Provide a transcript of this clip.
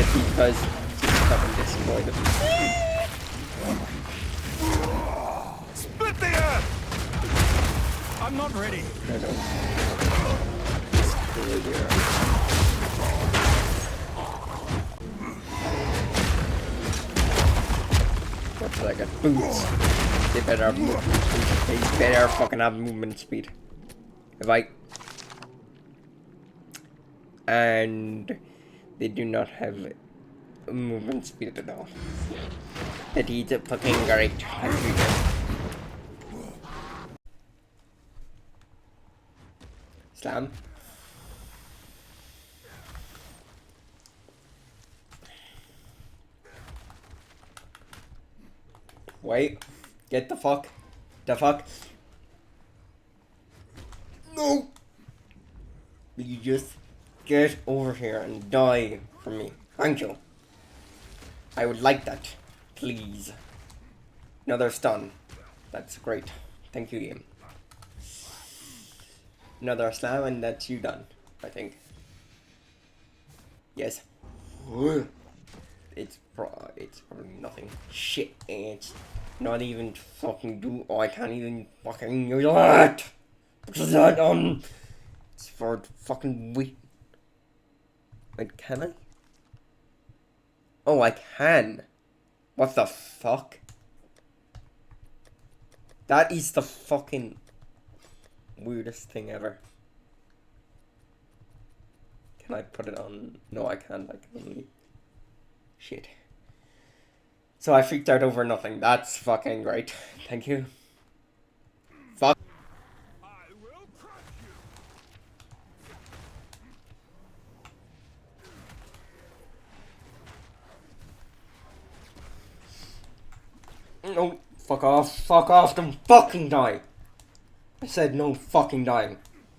it because it's fucking destroyed. Split the earth! I'm not ready. No, no. Destroy the earth. What did I get? Boots. They better have movement speed. They better fucking have movement speed. If I... And... They do not have movement speed at all. That is a fucking great. Slam. Wait. Get the fuck. The fuck. No! Will you just get over here and die for me? Thank you. I would like that. Please. Another stun. That's great. Thank you, game. Another slam and that's you done, I think. Yes. It's probably nothing. Shit, it's not even fucking do. Oh, I can't even fucking do that. Because that it's for fucking wait. Wait, can I? Oh, I can. What the fuck? That is the fucking weirdest thing ever. Can I put it on? No, I can't. I can only... Shit. So I freaked out over nothing. That's fucking great. Thank you. Fuck. I will crush you. No. Fuck off. Fuck off. Don't fucking die. I said no fucking dying.